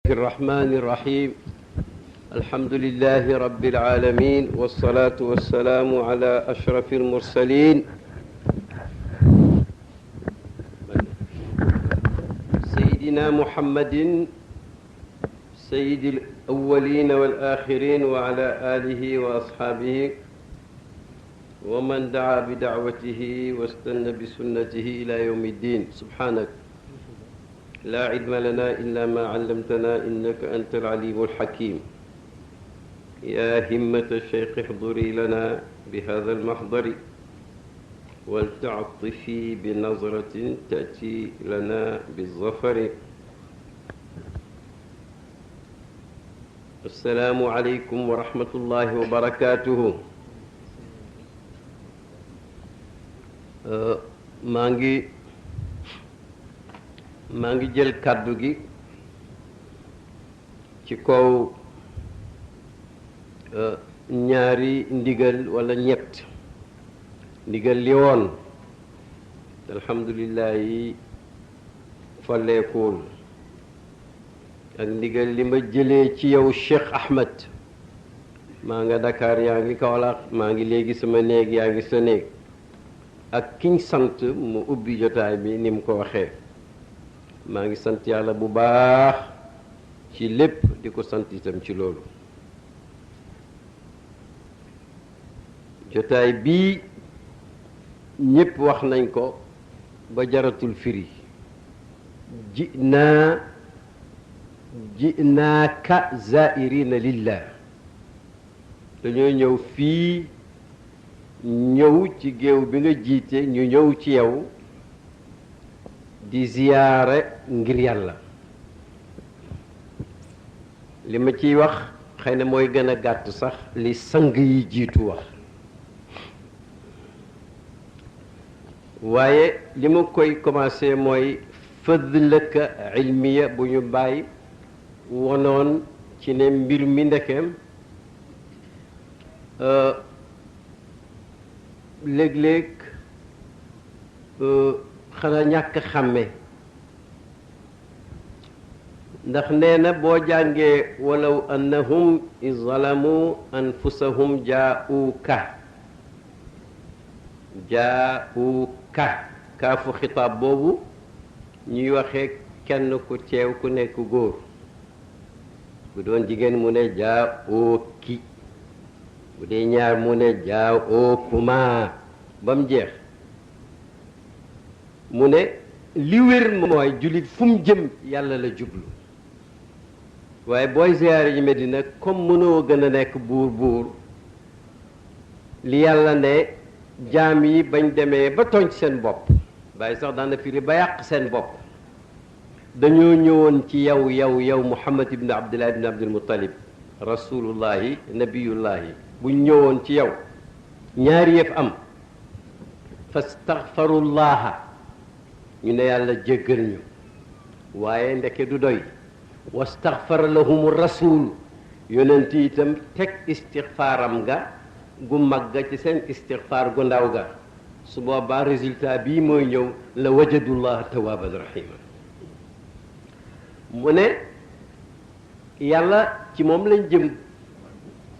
الرحمن الرحيم الحمد لله رب العالمين والصلاة والسلام على أشرف المرسلين سيدنا محمد سيد الأولين والآخرين وعلى آله وأصحابه ومن دعا بدعوته واستنى بسنته إلى يوم الدين. سبحانك لا علم لنا إلا ما علمتنا إنك أنت العليم الحكيم. يا همة الشيخ احضري لنا بهذا المحضر ولتعطفي بنظرة تأتي لنا بالظفر. السلام عليكم ورحمة الله وبركاته. maa ngi jël kàddu gi ci kaw ñaari ndigal walla ñett ndigal li woon alhamdulillah yi falleekul ak ndigal li ma jëlee ci yow Cheikh Ahmed maa nga Dakar yaa ngi Kaolack maa ngi léegi sama néeg yaa ngi sa néeg ak kiñ sant mu ubbi jotaay bi ni mu ko waxee. maa ngi sant yàlla bu baax ci lépp di ko sant itam ci loolu. jotaay bii ñépp wax nañ ko ba jaratul firi. ji'naaka zaa'iriina lillah dañoo ñëw fii ñëw ci géew bi nga jiite ñu ñëw ci yow di ziyaare ngir yàlla. li ma ciy wax xëy na mooy gën a gàtt sax li sang yi jiitu wax, waaye li ma koy commencé mooy fadlaka ilmiya bu ñu bàyyi wonoon ci ne mbir mi ndekeem léeg-léeg xanaa ñàkk xàmme, ndax nee na boo jàngee walaw annahum izalamu anfusahum jaa'uuka kaafu xitaab boobu ñuy waxee kenn ku teew ku nekk góor, bu doon jigéen mu ne jaa'uuki, bu dee ñaar mu ne jaa'uukuma ba mu jeex. mu ne li wér mooy jullit fu mu jëm yàlla la jublu, waaye booy ziyaare ji Medina comme mënoo gën a nekk buur li yàlla ne jaam yi bañ demee ba tooñ seen bopp, bàyyi sax daana firi ba yàq seen bopp, dañoo ñëwoon ci yow Muhammad ibn Abdullah ibn Abdul Muttalib rasulullahi nabiyullahi buñ ñëwoon ci yow ñaari yëf am, fastaghfarullaha ñu ne yàlla jéggal ñu, waaye ndeke du doy, wastaghfara lahumu rasul yonent itam teg istixfaaram ga gu mag ga ci seen istixfaar gu ndaw ga, su boobaa résultat bii mooy ñëw la wajadullah tawaaban rahima. mu ne yàlla ci moom lañ jëm,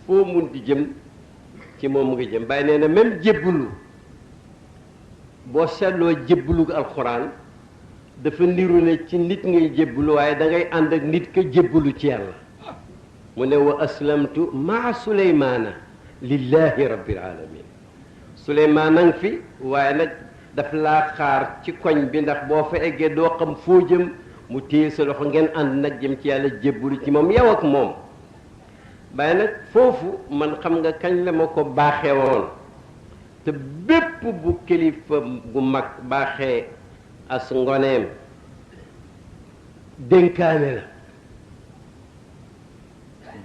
foo mun di jëm ci moom nga jëm. Bàyyi nee na même jébbalu boo seetloo jébbalu alxuraan dafa niru ne ci nit ngay jébbalu, waaye da ngay ànd ak nit ka jébbalu ci yàlla. mu ne wa aslamtu maa suleymaana lillahi rabbil alamin. suleymaan a ngi fi, waaye nag daf laa xaar ci koñ bi, ndax boo fa eggee doo xam foo jëm, mu téye sa loxo ngeen ànd nag jëm ci yàlla jébbalu ci moom yow ak moom. waaye nag foofu man xam nga kañ la ma ko baaxee woon, te bépp bu kilifa bu mag baaxee as ngoneem dénkaane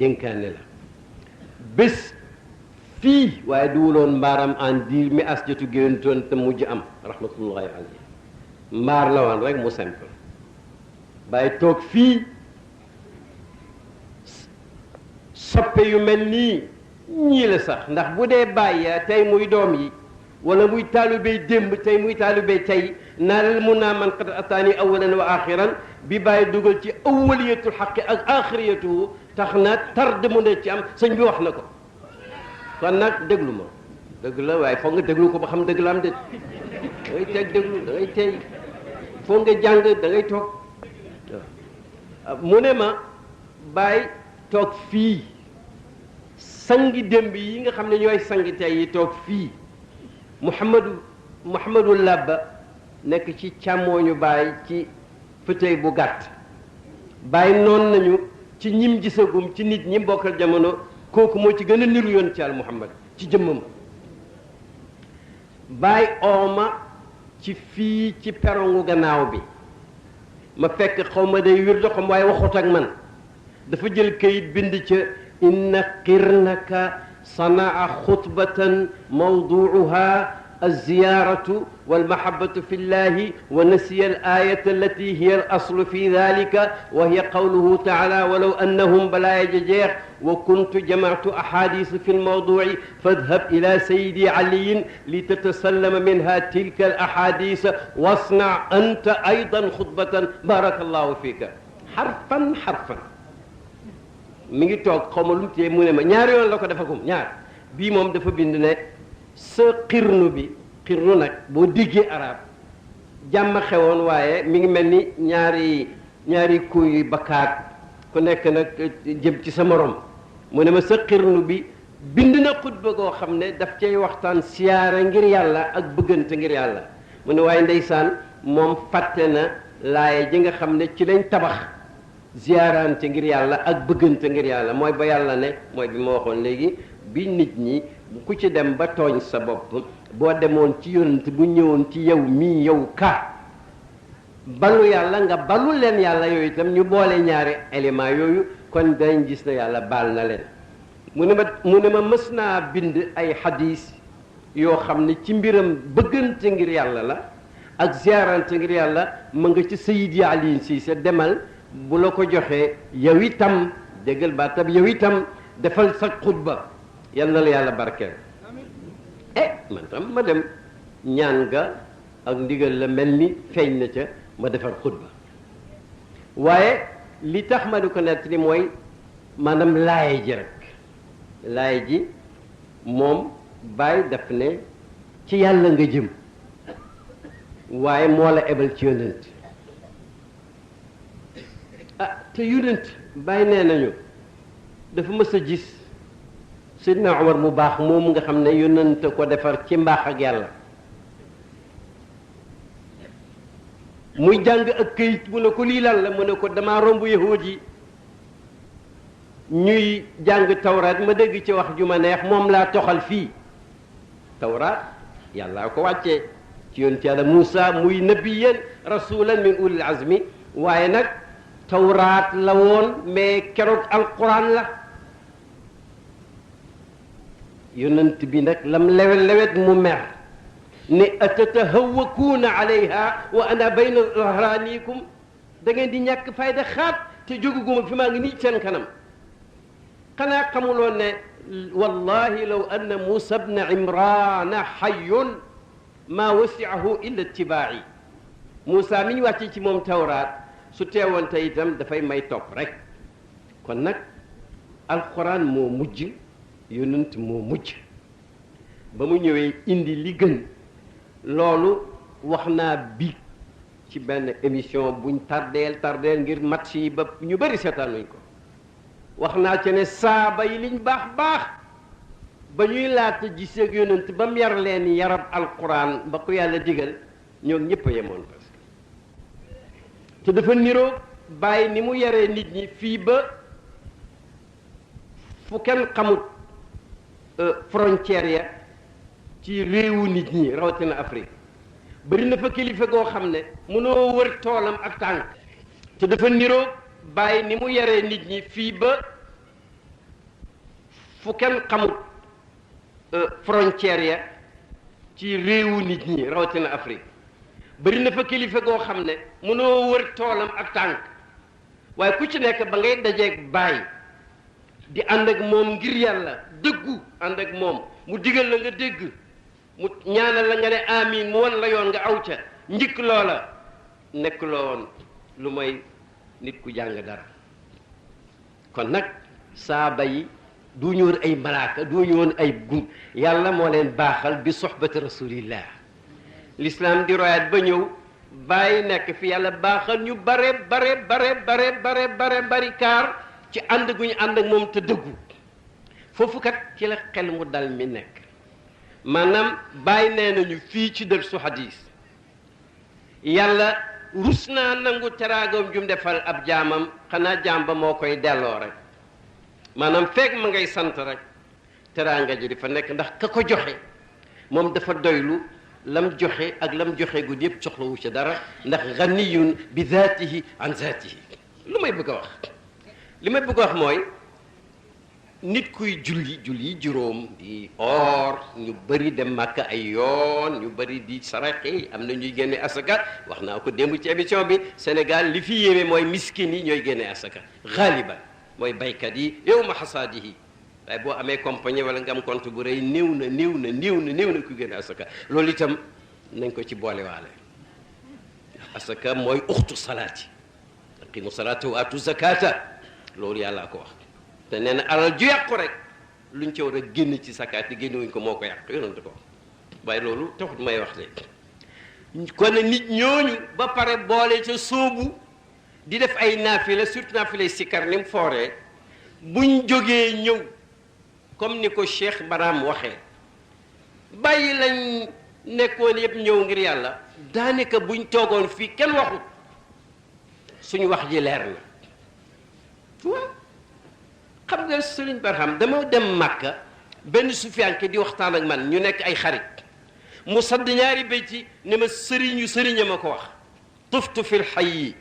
la bés fii, waaye duwuloon mbaaram en diir mi as jotu géntoon te mujj am rahmatullahi alayhi, mbaar la woon rek mu simple. bàyyi toog fii soppe yu mel nii ñii la sax, ndax bu dee bàyyi tey muy doom yi wala muy taalibey démb tey muy taalibey tey naalal mun naa man qad ataani awalan wa axiran bi bàyyi dugal ci awaliyatul xaqi ak axiriyatuhu tax na tarde mu ne ci am sëñ bi wax na ko kon nag déglu ma dëgg la waaye foog nga déglu ko ba xam dëgg la am de da ngay teg déglu da ngay tey foog nga jàng da ngay toog mu ne ma bàyyi toog fii sangi démb yi nga xam ne ñooy sangi tey yi toog fii Mouhamadou Labba nekk ci càmmooñu Baay ci fauteuil bu gàtt Baay noon nañu ci ñim gisagum ci nit ñi bokkal jamono kooku moo ci gën a niru yoon ci al Muhammad ci jëmmam Baay ooma ci fii ci perongu gannaaw bi ma fekk xaw ma day wir doxam waaye waxut ak man dafa jël kayit bind ca inna qirnaka sanaa xutbatan mawduuha الزيارة والمحبة في الله ونسي الآية التي هي الأصل في ذلك وهي قوله تعالى ولو أنهم بلا يجير وكنت جمعت أحاديث في الموضوع فاذهب إلى سيدي علي لتتسلم منها تلك الأحاديث واصنع أنت أيضا خطبة بارك الله فيك حرفا حرفا mi ngi toog xaw ma lu mu téye mu ne ma ñaari yoon la ko defagum ñaar bii moom dafa bind ne sa xirnu bi xirnu nag boo déggee arab jàmm xewoon waaye mi ngi mel ni ñaari kuy bakkaat ku nekk nag jëm ci sa morom mu ne ma sa xirnu bi bind na xutba goo xam ne daf cay waxtaan siyaara ngir yàlla ak bëggante ngir yàlla mu ne waaye ndeysaan moom fàtte na laaye ji nga xam ne ci lañ tabax ziyaarante ngir yàlla ak bëggante ngir yàlla mooy ba yàlla ne mooy bi ma waxoon léegi bi nit ñi ku ci dem ba tooñ sa bopp boo demoon ci yonent bu ñëwoon ci yow mii yow ka balu yàlla nga balu leen yàlla yooyu itam ñu boole ñaari élément yooyu kon dañ gis na yàlla baal na leen mu ne ma mës naa bind ay xadiis yoo xam ne ci mbiram bëggante ngir yàlla la ak ziyaarante ngir yàlla ma nga ci Seydi Ali Cissé demal bu la ko joxee yow itam déggal baatam yow itam defal sa xutba yal na la yàlla barkeel man tam ma dem ñaan nga ak ndigal la mel ni feeñ na ca ma defar xutba waaye li tax ma di ko nett ni mooy maanaam laaye ji rek laaye ji moom Baay daf ne ci yàlla nga jëm waaye moo la ebal ci yonent te yonent Baay nee nañu dafa mës a gis Seydina Omar mu baax moom nga xam ne yonent ko defar ci mbaax ak yàlla muy jàng ak këyit mu ne ko lii lan la mu ne ko damaa romb yahuud yi ñuy jàng tawraat ma dégg ci wax ju ma neex moom laa toxal fii tawraat yàlla ko wàccee ci yonent yàlla Muusa muy nabiyan rasulan min ulil azmi waaye nag tawraat la woon mais keroog alquran la yonent bi nag lam lewet mu mer ne atatahawwakuuna alayha wa ana bayna dhahraanikum da ngeen di ñàkk fayda xaat te jóguguma fi maa ngi nii seen kanam xanaa xamuloon ne wallahi law anna Muusa bna Imraana hayyun maa wasi'ahu illa ittibaa'i Muusa mi ñu wàcce ci moom tawraat su teewoon te itam dafay may topp rek kon nag alquran moo mujj yonent moo mujj ba mu ñëwee indi li gën loolu wax naa bi ci benn émission buñ tardeel ngir match yi ba ñu bëri seetaanuñ ko wax naa ci ne saaba yi liñ baax ba ñuy laata giseeg yonent ba mu yar leen yarab alquran ba ko yàlla digal ñoo ñëpp a yemoon parce que te dafa niroo bàyyi ni mu yaree nit ñi fii ba fu kenn xamut frontière ya ci réewu nit ñi rawatina Afrique bari na fa kilifa goo xam ne mënoo wër toolam ak tànk te dafa niroo bàyyi ni mu yaree nit ñi fii ba fu kenn xamut frontière ya ci réewu nit ñi rawatina Afrique bari na fa kilifa goo xam ne mënoo wër toolam ak tànk waaye ku ci nekk ba ngay dajeeg bàyyi di ànd ak moom ngir yàlla dëggu ànd ak moom mu digal la nga dégg mu ñaanal la nga ne amiin mu wan la yoon nga aw ca njëkk loola nekk loo woon lu mooy nit ku jàng dara kon nag saaba yi du ñu woon ay malaaka du ñu woon ay gun yàlla moo leen baaxal bi soxbati rasulillah l'islam di royaat ba ñëw bàyyi nekk fi yàlla baaxal ñu bare bari kaar ci ànd gu ñu ànd ak moom te dëggu foofu kat ci la xel mu dal mi nekk maanaam bàyyi nee nañu fii ci dër su hadis yàlla rus naa nangu teraagam jum defal ab jaamam xanaa jaam ba moo koy delloo rek maanaam fekk ma ngay sant rek teraanga ji di fa nekk ndax ka ko joxe moom dafa doylu lam joxe ak lam joxe guddi yëpp soxlawu ci dara ndax ganiyun bi zaatihi an zaatihi lu may bëgg a wax li may bëgg a wax mooy nit kuy julli juróom di or ñu bëri dem màkk ay yoon ñu bëri di saraxe am na ñuy génne asaka wax naa ko démb ci émission bi Sénégal li fi yéeme mooy miskin yi ñooy génne asaka xaaliban mooy baykat yi yow ma xasaadihi waaye boo amee compagnie wala nga am compte bu rëy néew na ku génne asaka loolu itam nañ ko ci boolewaale asaka mooy uxtu salaati aqimu salaata wa atu zakata loolu yàllaa ko wax te nee na alal ju yàqu rek luñ ci war a génn ci sakaat yi génnewuñ ko moo ko yàq yonent ko waaye loolu taxut may wax de kon nit ñooñu ba pare boole ca sóobu di def ay naafila surtout naafilay sikkar ni mu fooree buñ jógee ñëw comme ni ko Cheikh Baram waxee bàyyi lañ nekkoon yëpp ñëw ngir yàlla daanaka buñ toogoon fii kenn waxut suñu wax ji leer na waaw xam nga Sëriñ Barham dama dem Màkka benn sufiyanke di waxtaan ak man ñu nekk ay xarit mu sadd ñaari béyti ne ma sëriña ma ko wax tuftu fi lxayi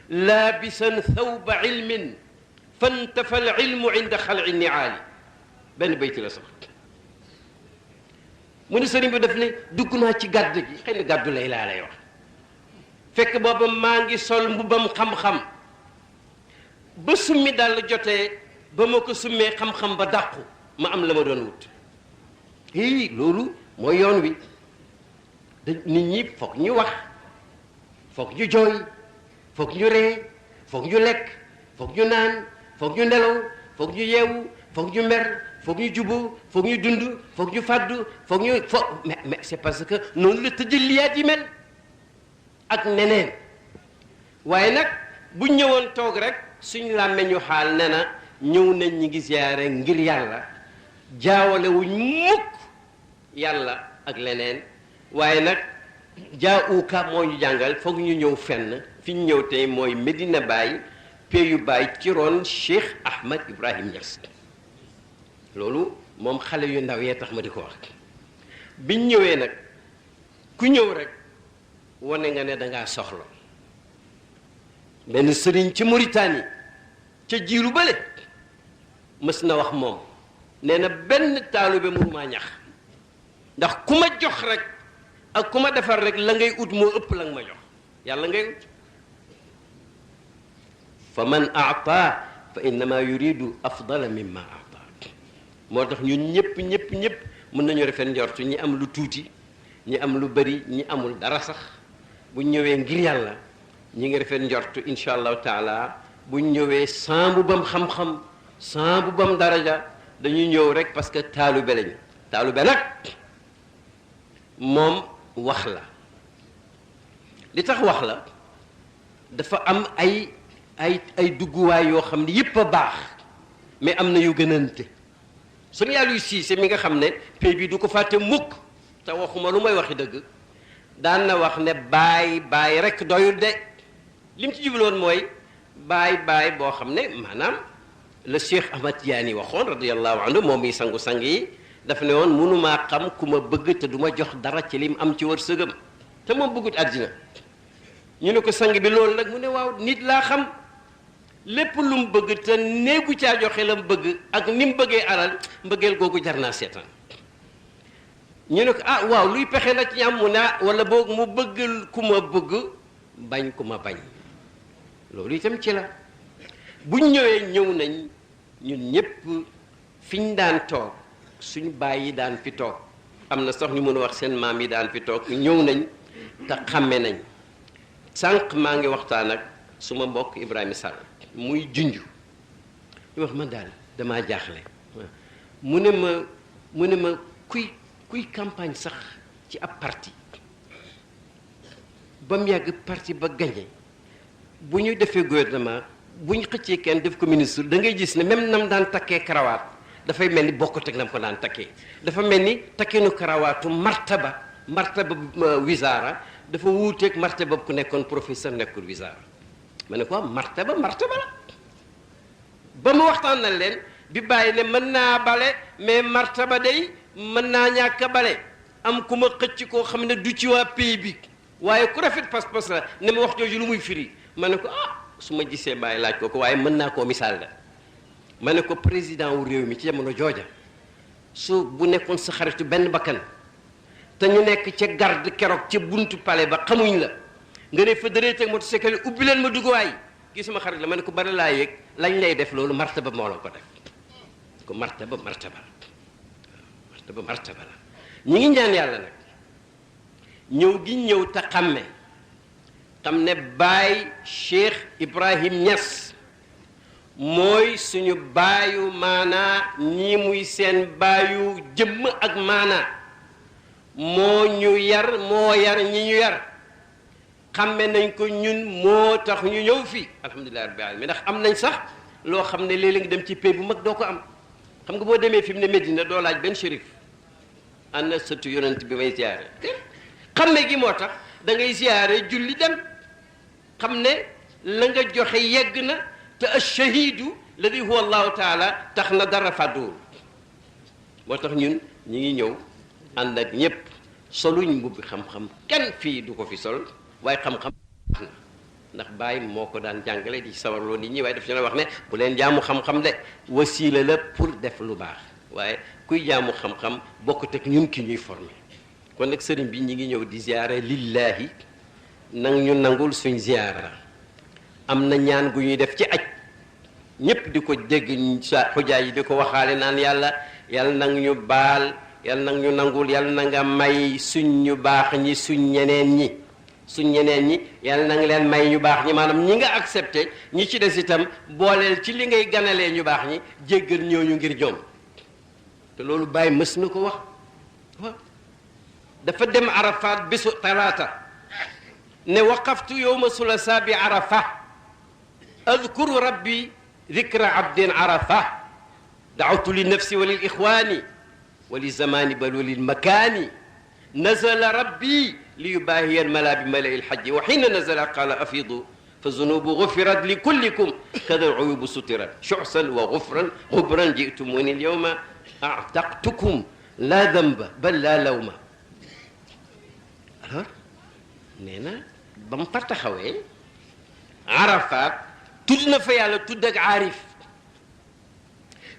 laabisan thawba ilmin fantafa al ilmu inda xalci niaali benn béyti la sax mu ne sëriñ bi daf ne dugg naa ci gàdd gi xëy na gàddu lay laa lay wax fekk booba maa ngi sol mbubam xam-xam ba summi dal jotee ba ma ko summee xam-xam ba dàqu ma am la ma doon wut loolu mooy yoon wi nit ñi foog ñu wax foog ñu jooy foog ñu ree foog ñu lekk foog ñu naan foog ñu nelaw foog ñu yeewu foog ñu mer foog ñu juboo foog ñu dund foog ñu fàddu foog ñu mais c'est parce que noonu la tëjaliyaat yi mel ak neneen waaye nag bu ñëwoon toog rek suñ làmmeñ ñu xaal ne na ñëw nañ ñi ngi ziyaare ngir yàlla jaawale wuñ mukk yàlla ak leneen waaye nag jaauka moo ñu jàngal foog ñu ñëw fenn fi ñu ñëw tey mooy Medina Baye peyu Baye ci roon Cheikh Ahmad Ibrahim Niass loolu moom xale yu ndaw yee tax ma di ko wax biñ ñëwee nag ku ñëw rek wane nga ne dangaa soxla benn sëriñ ci Mauritanie ca jiiru bale mës na wax moom nee na benn taalibe mënumaa ñax ndax ku ma jox rek ak ku ma defar rek la ngay ut moo ëpp la nga ma jox yàlla ngay ut fa man aata fa innama yuridu afdala mimma aata moo tax ñun ñëpp mën nañu rafet njortu ñi am lu tuuti ñi am lu bari ñi amul dara sax bu ñëwee ngir yàlla ñi ngi rafet njortu insha allahu taala bu ñëwee sans bu bam xam-xam sans bu bam daraja dañuy ñëw rek parce que taalube lañu taalube nag moom wax la li tax wax la dafa am ay dugguwaay yoo xam ne yépp a baax mais am na yu gënante suñu yàlla yu siise mi nga xam ne pay bi du ko fàtte mukk te waxuma lu may waxi dëgg daan na wax ne baay rek doyul de li mu ci jubloon mooy baay boo xam ne maanaam le Cheikh Ahmad Tidiane waxoon radiyallahu anhu moom mi sangu-sang yi daf ne woon mënumaa xam ku ma bëgg te du ma jox dara ci lim am ci wërsëgam te moom bëggut àddina ñu ne ko sang bi loolu nag mu ne waaw nit laa xam lépp lu mu bëgg te néegu caa joxe la mu bëgg ak ni mu bëggee alal mbëggeel googu jar naa seetaan ñu ne ko waaw luy pexe la ci am mu ne wala boog mu bëgg ku ma bëgg bañ ku ma bañ loolu itam ci la buñ ñëwee ñëw nañ ñun ñëpp fiñ daan toog suñu baay yi daan fi toog am na sax ñu mën a wax seen maam yi daan fi toog ñëw nañ te xàmme nañ sànq maa ngi waxtaan ak suma mbokk Ibrahima Sall muy junj ñu wax man daal damaa jaaxle mu ne ma kuy campagne sax ci ab parti ba mu yàgg parti ba gagné bu ñu defee gouvernement bu ñu xëccee kenn def ko ministre da ngay gis ne même nam daan takkee karawaat dafay mel ni bokkut ak nam ko daan takkee dafa mel ni takkeenu karawaatu martaba wisaara dafa wuuteeg martaba ku nekkoon professeur nekkul wisaara ma ne ko martaba la ba mu waxtaan na leen bi bàyyi ne mën naa bale mais martaba day mën naa ñàkk a bale am ku ma xëcc koo xam ne du ci waa pays bi waaye ku rafet pas-pas la ne ma wax jooju lu muy firi ma ne ko su ma gisee bàyyi laaj ko waaye mën naa koo misaal la ma ne ko président wu réew mi ci jamono jooja su bu nekkoon sa xaritu benn bakkan te ñu nekk ca garde keroog ca buntu palais ba xamuñ la nga ne fa dëree teg motocycle ubbi leen ma dugg waay kii sama xarit la ma ne ko bari laa yëg lañ lay def loolu martaba moo la ko def ko martaba la ñi ngi ñaan yàlla nag ñëw gi ñëw te xam ne baay Cheikh Ibrahim Niass mooy suñu baayu maanaa ñii muy seen baayu jëmm ak maanaa moo yar ñi ñu yar xamme nañ ko ñun moo tax ñu ñëw fii alhamdulilah rabbil alamin ndax am nañ sax loo xam ne léeg-léeg nga dem ci pays bu mag doo ko am xam nga boo demee fi mu ne Medina doo laaj benn shérif ana sëtu yonent bi may ziyaare xamme gi moo tax da ngay ziyaare julli dem xam ne la nga joxe yegg na te ash-shahidu ladi huwa allahu taala tax na dara fàdduwul moo tax ñun ñi ngi ñëw ànd ak ñépp soluñ mbubbi xam-xam kenn fii du ko fi sol waaye xam-xam ndax Baay moo ko daan jàngale di sawarloo nit ñi waaye daf ñu la wax ne bu leen jaamu xam-xam de wasiila la pour def lu baax waaye kuy jaamu xam-xam bokkut ak ñun ki ñuy formé kon nag sëriñ bi ñi ngi ñëw di ziyaare lillahi nang ñu nangul suñ ziyaara am na ñaan gu ñuy def ci aj ñépp di ko dégg sa xujaay yi di ko waxaale naan yàlla nang ñu baal yàlla nang ñu nangul yàlla na nga may suñ ñu baax ñi suñ ñeneen ñi yàlla na nga leen may ñu baax ñi maanaam ñi nga accepté ñi ci des itam booleel ci li ngay ganalee ñu baax ñi jéggal ñooñu ngir ñoom te loolu Baay mës na ko wax waaw dafa dem Arafat bésu talaata ne waqaftu yowma sulasa bi arafa adkuru rabbi dikra abdin arafa daawtu li nafsi wa lil ixwani wa li zamani bal wa lil makani nazala rabbi li yubahiya almala bi malai lxajji wa xiina nazala qala afidu fa zunubu gufirat li kullikum kada aluyubu sutirat shuxsan wa gufran jitumuni alyawma ataqtukum la damba bal la lawma alors nee na ba mu fa taxawee Arafat tudd na fa yàlla tudd ak aarif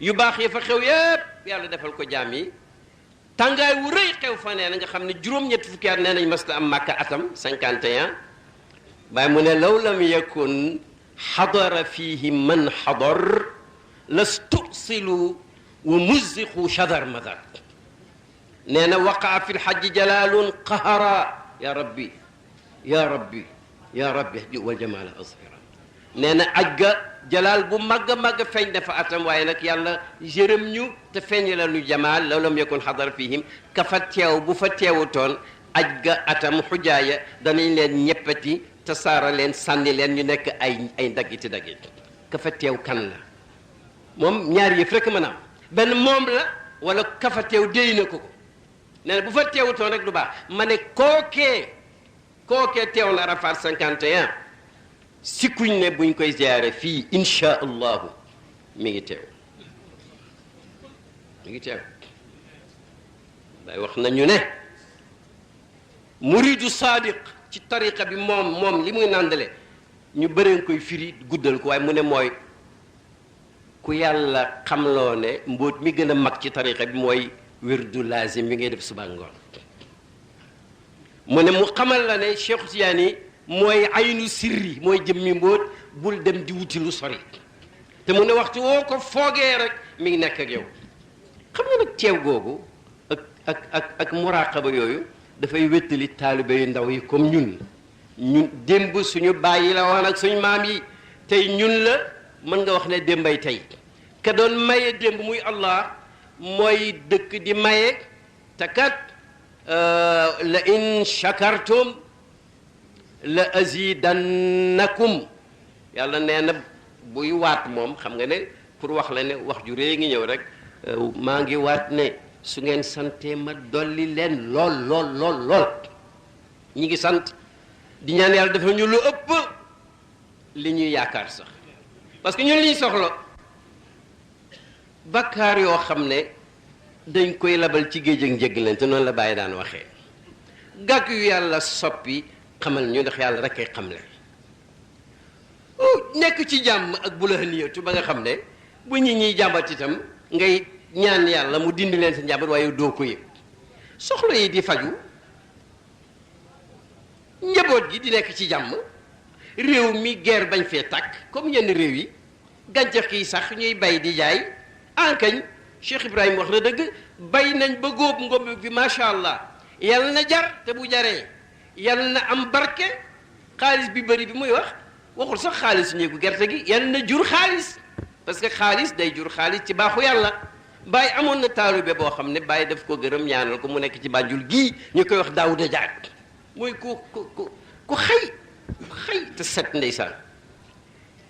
yu baax yi fa xew yépp yàlla defal ko jaam yi tàngaay wu rëy xew fa nee na nga xam ne juróom-ñetti fukki at nee nañ masta am Màkka atam 51 Baay mu ne law lam yakun xadara fihi man xadar lastusilu wa muzziqu shadar madar nee na waqaa fi lxajji jalaalun qahara ya rabbi wal jamaala azhira nee na aj ga jalaal bu màgg a màgg feeñ dafa atam waaye nag yàlla jërëm ñu te feeñ la ñu jamaal law lam yakun xadar fihim ka fa teew bu fa teewutoon aj ga atam xujaaya danañ leen ñeppati te saara leen sànni leen ñu nekk ay daggiti ka fa teew kan la moom ñaar yëf rek mën a am benn moom la wala ka fa teew déy na ko nee na bu fa teewutoon rek du baax ma ne kookee teew na Arafat 51 sikkuñ ne buñ koy ziyaare fii insha allahu mi ngi teew day wax nañu ne muridu sadiq ci tariqa bi moom li muy nàndale ñu bëreen koy firi guddal ko waaye mu ne mooy ku yàlla xamloo ne mbóot mi gën a mag ci tariqa bi mooy wirdu lazim bi ngay def suba ngoon mu ne mu xamal la ne Cheikh Tidiane mooy aynu sirri mooy jëmmi mbóot bul dem di wuti lu sori te mu ne waxtu woo ko foogee rek mi ngi nekk ak yow xam nga nag teew googu ak muraqaba yooyu dafay wéttali taalibe yu ndaw yi comme ñun démb suñu bàyyi la woon ak suñu maam yi tey ñun la mën nga wax ne démbay tey ka doon maye démb muy Allah mooy dëkk di maye te kat la in shakartum la azidannakum yàlla nee na buy waat moom xam nga ne pour wax la ne wax ju rëy ngi ñëw rek maa ngi waat ne su ngeen santee ma dolli leen lool ñi ngi sant di ñaan yàlla dafa ñu lu ëpp li ñuy yaakaar sax parce que ñun li ñu soxla bakkaar yoo xam ne dañ koy labal ci géej ak njëgg te noonu la bàyyi daan waxee gàgg yu yàlla soppi xamal ñu ndax yàlla rek ay xamle nekk ci jàmm ak bu la niyatu ba nga xam ne bu ñi ñuy jàmbat itam ngay ñaan yàlla mu dindi leen sa njàmbat waaye doo ko yëg soxla yi di faju njaboot gi di nekk ci jàmm réew mi guerre bañ fee tàkk comme yenn réew yi gàncax gi sax ñuy bay di jaay ankañ Cheikh Ibrahima wax na dëgg bay nañ ba góob ngóob bi macha allah yàlla na jar te bu jaree yàlla na am barke xaalis bi bëri bi muy wax waxul sax xaalis ñeeku gerte gi yàlla na jur xaalis parce que xaalis day jur xaalis ci baaxu yàlla Baye amoon na taalibe boo xam ne Baye daf ko gërëm ñaanal ko mu nekk ci Banjul gii ñu koy wax Daouda Diack mooy ku xëy te set ndeysaan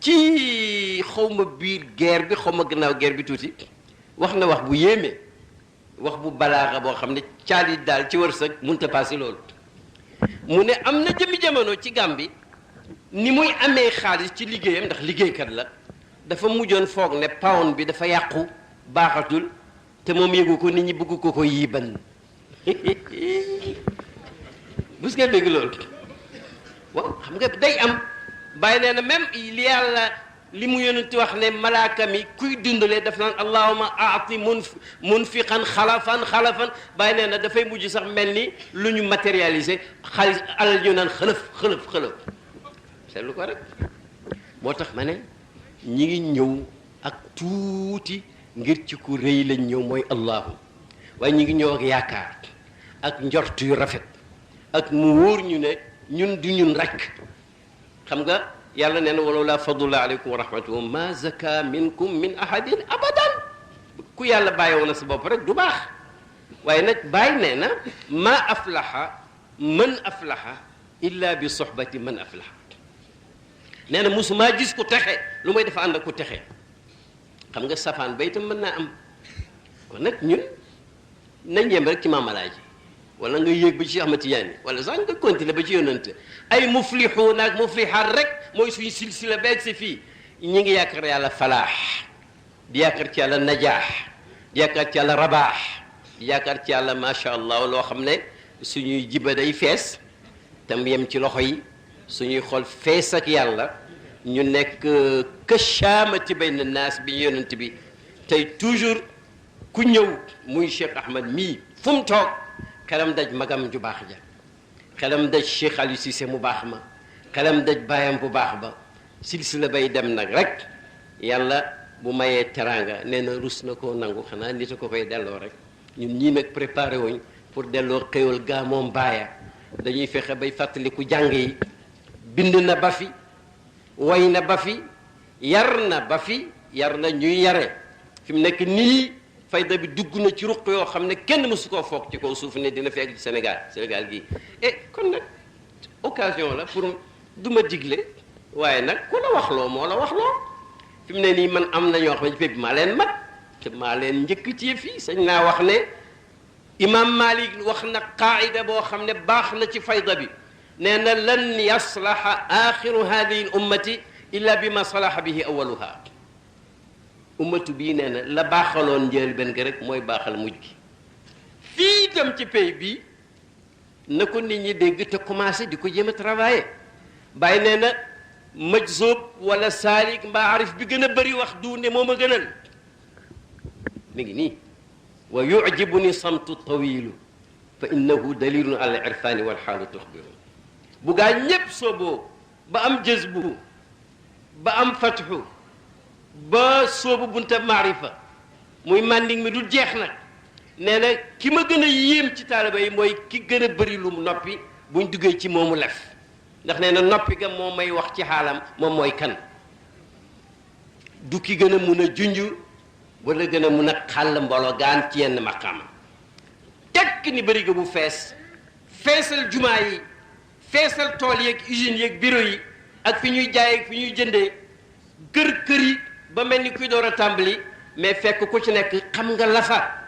ci xawma biir guerre bi xawma gannaaw guerre bi tuuti wax na wax bu yéeme wax bu balaaxa boo xam ne caalit daal ci wërsëg mënta passé loolu mu ne am na jëmi jamono ci Gàmbi ni muy amee xaalis ci liggéeyam ndax liggéeykat la dafa mujjoon foog ne pound bi dafa yàqu baaxatul te moom yëgu ko nit ñi bëgg ko yiiban bus nga dégg loolu waaw xam nga day am bàyyi nee na même li yàlla li mu yonent wax ne malaaka mi kuy dundalee daf naan allahuma aati munfiqan xalafan bàyyi nee na dafay mujj sax mel ni lu ñu matérialiser xaalis alal ñu naan xëlëf seetlu ko rek moo tax ma ne ñi ngi ñëw ak tuuti ngir ci ku rëy lañ ñëw mooy allahu waaye ñi ngi ñëw ak yaakaar ak njort yu rafet ak mu wóor ñu ne ñun du ñun rek xam nga yàlla nee na walaw laa fadlullah aleykum wa rahmatuhu ma zaka minkum min ahadin abadan ku yàlla bàyyi woon na sa bopp rek du baax waaye nag bàyyi nee na ma aflaha man aflaha illa bi sohbati man aflaha nee na musumaa gis ku texe lu may dafa ànd ak ku texe xam nga safaan ba itam mën naa am kon nag ñun nañ yem rek ci maamalaaji wala nga yéeg ba ci Ahmad Tijaani wala sax nga continuer ba ci yonante ay muflixuun ak muflixaat rek mooy suñu silsila beeg si fii ñi ngi yaakaar yàlla falaax di yaakaar ci yàlla najaax di yaakaar ci yàlla rabaax di yaakaar ci yàlla macha allah loo xam ne suñuy jiba day fees tam yem ci loxo yi suñuy xol fees ak yàlla ñu nekk kashaamati bayna naas bi yonent bi tey toujours ku ñëw muy Cheikh Ahmad mii fu mu toog xelam daj magam ju baax ja xelam daj Cheikh Aliou Cissé mu baax ma xelam daj baayam bu baax ba silsila bay dem nag rek yàlla bu mayee teraanga nee na rus na koo nangu xanaa nit a ko koy delloo rek ñun ñii nag préparé wuñ pour delloo xéwal gaa moom baaya dañuy fexe bay fàttaliku jàng yi bind na ba fi way na ba fi yar na ba fi yar na ñuy yare fi mu nekk nii fayda bi dugg na ci ruq yoo xam ne kenn mësu koo foog ci kaw suuf ne dina fekk ci Sénégal gii kon nag occasion la pour du ma digle waaye nag ku la waxloo moo la waxloo fi mu ne nii man am na ñoo xam ne ci bi maa leen mat te maa leen njëkk ci fii sañ naa wax ne imam Malik wax na qaida boo xam ne baax na ci fayda bi nee na lan yaslaha axiru hadihi l ummati illa bi ma salaha bihi awaluha ummatu bii nee na la baaxaloon njëlbéen gi rek mooy baaxal mujj gi fii itam ci pays bi na ko nit ñi dégg te commencé di ko jéem a travailler bàyyi nee na majzub wala saalik mbaa arif bi gën a bëri wax du ne moom a gënal mi ngi nii wa yujibuni samtu tawilu fa innahu dalilun ala irfani wal xaalu tuxbiru bu gaa ñépp sooboo ba am jëzbu ba am fatxu ba soobu bunta maarifa muy mànding mi dul jeex nag nee na ki ma gën a yéem ci taaliba yi mooy ki gën a bëri lum noppi buñ duggee ci moomu lef ndax nee na noppi ga moo may wax ci xaalam moom mooy kan du ki gën a mun a junj wala gën a mun a xàll mbolo gaan ci yenn maqaama tekk ni bëri ga bu feesal jumaa yi feesal tool yeeg usines yeeg bureau yi ak fi ñuy jaay ak fi ñuy jëndee kër yi ba mel ni kuy door a tàmbali mais fekk ku ci nekk xam nga lafa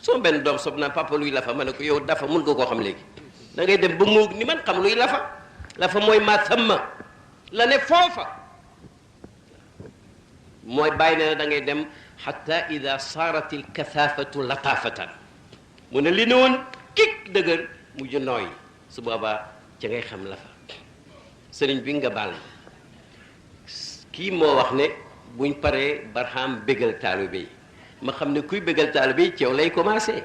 soo benn doom sob naa papa luy lafa ma ne ko yow dafa mun nga koo xam léegi da ngay dem ba moog ni man xam luy lafa mooy ma thamma la ne foofa mooy bàyyi ne na da ngay dem xatta ida saarat il kathafatu lataafatan mu ne li ne woon kik dëgër mujj nooy su boobaa ca ngay xam lafa sëriñ bi nga baal kii moo wax ne buñ paree barham bégal taalibe yi ma xam ne kuy bégal taalibe yi ci yow lay commencé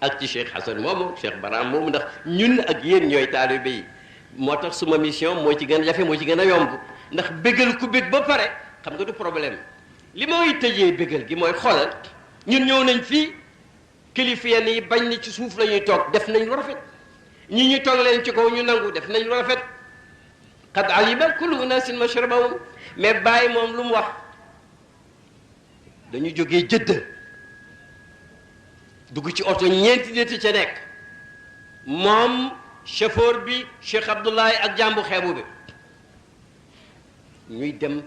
ak ci Cheikh Hassan moomu Cheikh Barham moomu ndax ñun ak yéen ñooy taalibe yi moo tax suma mission moo ci gën a jafe moo ci gën a yomb ndax bégal ku bég ba pare xam nga du problème li mooy tëjee bégal gi mooy xoolal ñun ñëw nañ fii kilifa yenn yi bañ ni ci suuf la ñuy toog def nañ lu rafet ñi ñu toog leen ci kaw ñu nangu def nañ lu rafet qad alima kullu unasin mashrabahum mais bàyyi moom lu mu wax dañu jógee Jëdda dugg ci oto ñeenti nit ca nekk moom chauffeur bi Cheikh Abdoulaye ak jàmbu xeebu bi ñuy dem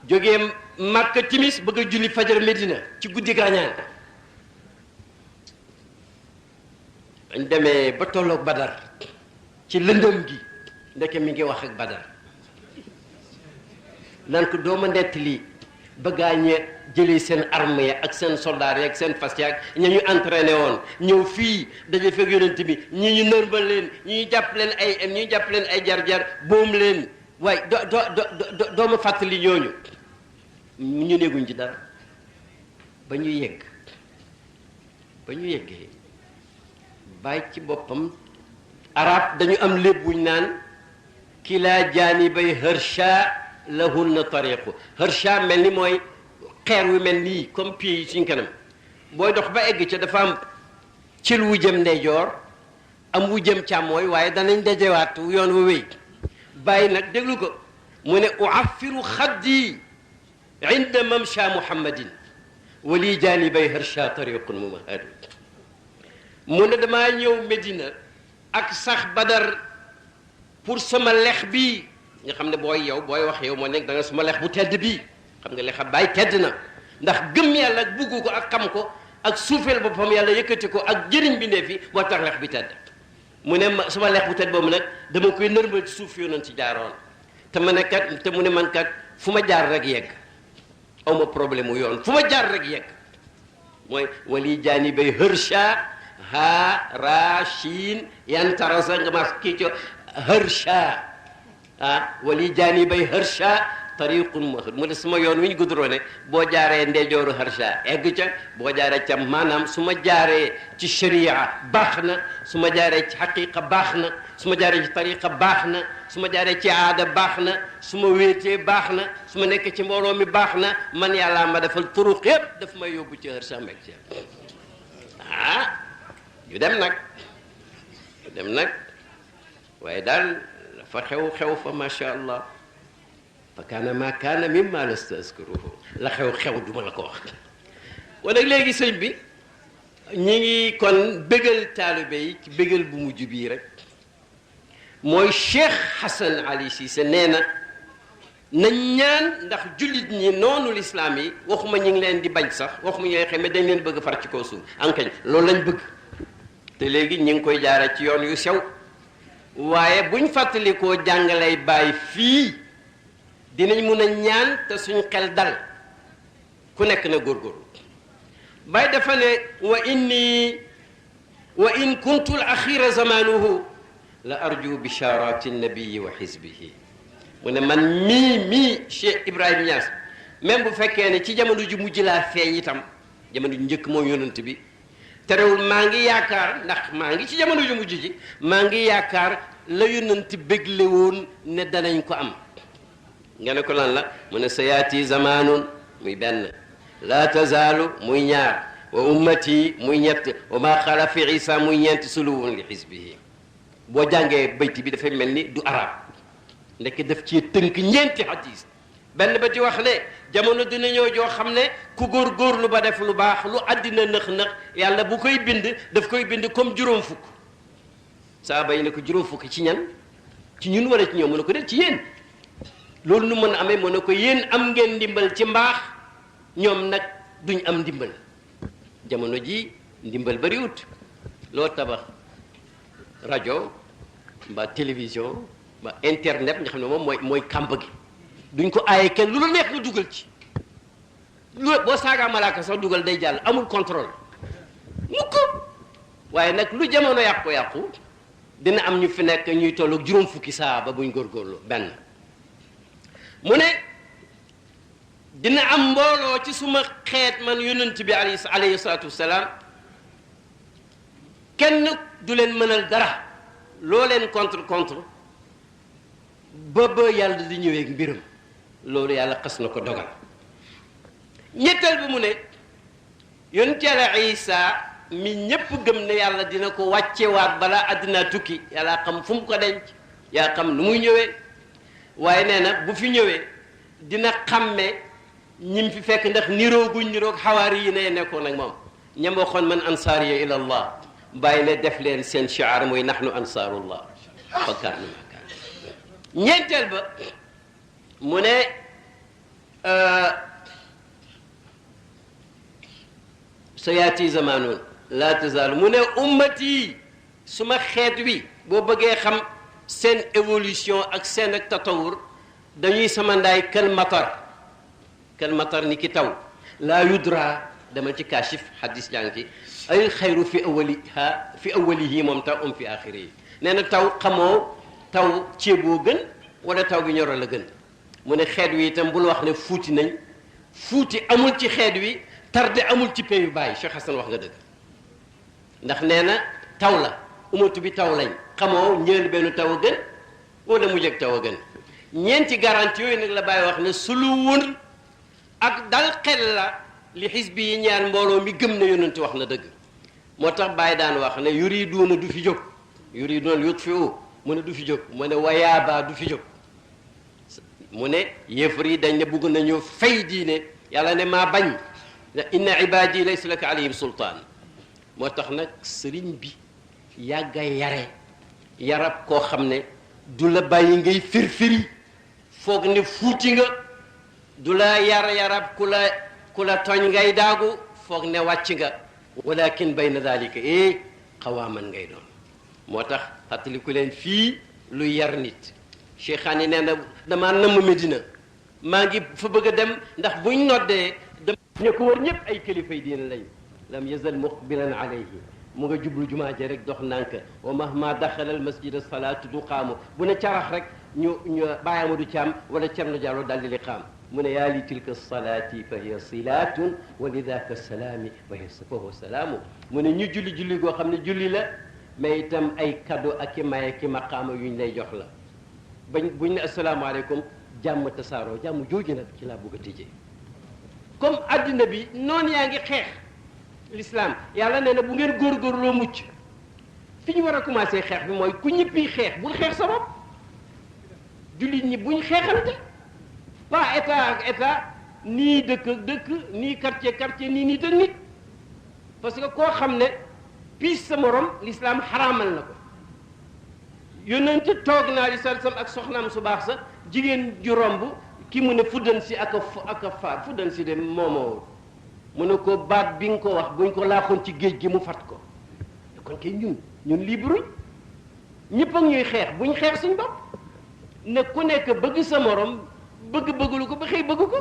jógee Makka timis bëgg a julli fajar Medina ci guddi gaañaan dañ demee ba tolloog Badar ci lëndëm gi ndeke mi ngi wax ak Badar naan ko dooma nettali ba gaañee jëlee seen arme ya ak seen soldaar yi ak seen fas ya ak ña ñu entraîné woon ñëw fii daje fekk yonent bi ñi ñu nërmal leen ñi ñu jàpp leen ay jar-jar boom leen waaye dooma fàttali ñooñu ñu néeguñ ci dara ba ñu yeggee bàyyi ci boppam arab dañu am léeb buñ naan kilaa jaanibay harsha lahunna tariqu harsha mel ni mooy xeer wu mel nii comme pieds yi suñ kanam booy dox ba egg ca dafa am cil wu jëm ndeyjoor am wu jëm càmmooy waaye danañ dajewaat yoon wu wéy bàyyi nag déglu ko mu ne uaffiru xaddi inda mamsha muhammadin wali janibay harsha tariqun mumahadu mu ne damaa ñëw Medina ak sax Badar pour sama lex bi nga xam ne booy wax yow moo nekk da nga suma lex bu tedd bii xam nga lexa bàyyi tedd na ndax gëm yàlla ak bugg ko ak xam ko ak suufeel boppam yàlla yëkkati ko ak jëriñ bi ndee fi moo tax lex bi tedd mu ne ma suma lex bu tedd boobu nag dama koy nërmal ci suuf yoonoon ci jaaroon te ma ne kat te mu ne man kat fu ma jaar rek yegg aw ma problème mu yoon fu ma jaar rek yegg mooy wali jaani bay hërsha ha ra shin yan tarasa nga mas kii co hërsha wali jaani bay hërsha tariqun mahad mu ne suma yoon wi ñu gudroone boo jaaree ndeyjooru harsha egg ca boo jaaree ca maanaam su ma jaaree ci sharia baax na su ma jaaree ci xaqiqa baax na su ma jaaree ci tariqa baax na su ma jaaree ci aada baax na su ma wéetee baax na su ma nekk ci mbooloo mi baax na man yàllaa ma defal turuq yépp daf may yóbbu ci harsha mbeg ci ñu dem nag waaye daal fa xew fa macha allah fa kaana ma kaana mimma lasta askruhu la xew duma la ko wax wala léegi sëñ bi ñi ngi kon bégal taalibe yi ci bégal bu mujj bii rek mooy Cheikh Hassan Ali Cissé nee na nañ ñaan ndax jullit ñi noonu lislaam yi waxuma ñi ngi leen di bañ sax waxuma ñooy xeme dañ leen bëgg far ci kaw suuf ankañ loolu lañ bëgg te léegi ñi ngi koy jaare ci yoon yu sew waaye buñ fàttalikoo jàngalay bàyyi fii dinañ mun a ñaan te suñ xel dal ku nekk na góorgóorlu bay dafa ne wa in kuntu al axira zamanuhu la arju bisharati nabiyi wa xisbihi mu ne man mii Cheikh Ibrahima Niass même bu fekkee ne ci jamono ju mujj laa feeñ itam jamono ju njëkk moom yonent bi terewul maa ngi yaakaar ndax maa ngi ci jamono ju mujj ji maa ngi yaakaar la yonent bégle woon ne danañ ko am nga ne ko lan la mu ne sayaati zamaanun muy benn laa tazaalu muy ñaar wa ummati muy ñett wa maa xaala fi isa muy ñeent suluwun li xisbihi boo jàngee bayti bi dafay mel ni du arab ndekk daf ci tënk ñeenti hadis benn ba ci wax ne jamono dina ñëw joo xam ne ku góorgóorlu ba def lu baax lu àddina nëx-nëx yàlla bu koy bind daf koy bind comme juróom fukk saaba yi ne ko juróom fukk ci ñan ci ñun wala ci ñoom mu ne ko del ci yéen loolu nu mën a amee mu ne ko yéen am ngeen ndimbal ci mbaax ñoom nag duñ am ndimbal jamono ji ndimbal bariwut loo tabax rajo mbaa télévision mbaa internet nga xam ne moom mooy kàmb gi duñ ko aaye kenn lu la neex nga dugal ci lu boo saagaa malaaka sax dugal day jàll amul contrôle mukk waaye nag lu jamono yàqu-yàqu dina am ñu fi nekk ñuy tollu juróom fukki saaba buñ góorgóorlu benn mu ne dina am mbooloo ci suma xeet man yonent bi alayhi salaatu wasalaam kenn du leen mënal dara loo leen contre ba yàlla di ñëwee mbiram loolu yàlla xas na ko dogal ñetteel bi mu ne yonent yàlla Isa mi ñépp gëm ne yàlla dina ko wàccewaat balaa àddina tukki yàlla xam fu mu ko denc yaa xam nu muy ñëwee waaye nee na bu fi ñëwee dina xàmme ñim fi fekk ndax nirooguñ niroog xawaari yi ne nekkoon ak moom ñam waxoon man ansaariya ila allah bàyyi ne def leen seen shiar mooy nahnu ansaarullah fa kaana ma kaana ñeenteel ba mu ne sa yaati zamaanoon laa tazaalu mu ne ummati suma xeet wi boo bëggee xam seen évolution ak seen ak tatawur dañuy sama ndaay kal matar ni ki taw laa yudra demal ci kaashif hadis jàng ci ay xayru fi awalihi moom taw fi axiri yi nee na taw xamoo taw ceeboo gën wala taw bi ñoro la gën mu ne xeet wi itam bul wax ne fuuti nañ fuuti amul ci xeet wi tarde amul ci peyu bàyyi Cheikh Hassan wax nga dëgg ndax nee na taw la umatu bi taw lañ xamoo njël benn taw a gën wala mu jëg taw a gën ñeenti garantie yooyu nag la bàyyi wax ne suluwun ak dal xel la li xisbi yi ñaan mbooloo mi gëm na yonent wax na dëgg moo tax bàyyi daan wax ne yuriduuna du fi jóg yuriduuna yutfiu mu ne du fi jóg mu ne wayaaba du fi jóg mu ne yéefar yi dañ ne bugg nañu fay diine yàlla ne maa bañ inna ibadi laysa laka alayhim sultaan moo tax nag sëriñ bi yàgga yarab koo xam ne du la bàyyi ngay firfiri foog ne fuuti nga du la yarab ku la tooñ ngay daagu foog ne wàcc nga walakin bayna dalika xawaaman ngay doon moo tax xattaliku leen fii lu yar nit cheikhaani nee na damaa namm Medina maa ngi fa bëgg a dem ndax buñ noddee dem ñu ko wër ñëpp ay kilifa yi diine lañ lam yazal muqbilan alayhi mu nga jublu jumaa ja rek dox nànk wa mahma daxala al masjid salaatu du qaamu bu ne carax rek ñu Baye Amadou Thiam wala Cerno Diallo daldi li qaam mu ne yaa li tilka salaati fa hiya silaatun wa lidaka salaami fa huwa salaamu mu ne ñu julli goo xam ne julli la mais itam ay cadeau ak i maye ki maqaama yuñ lay jox la buñ ne asalaamaaleykum jàmm tasaaroo jàmm jooju nag ci laa bëgg a tëjee comme addina bi noonu yaa ngi xeex l'islam yàlla nee na bu ngeen góorgóorloo mucc fi ñu war a commencé xeex bi mooy ku ñëppi xeex bul xeex sa bopp jullit ñi buñ xeexante pas état ak état nii dëkk ak dëkk nii quartier nii nit ak nit parce que koo xam ne piis sa morom l'islam xaraamal na ko yonent toog naa di salsam ak soxnaam su baax sa jigéen ju romb ki mu ne fuddan si ak a faat fuddan si de moomoo mu ne ko baat bi nga ko wax buñ ko laaxoon ci géej gi mu fat ko kon kay ñun libre ñëpp ak ñuy xeex buñ xeex suñ bopp ne ku nekk bëgg sa morom bëgg-bëgglu ko ba xëy bëgg ko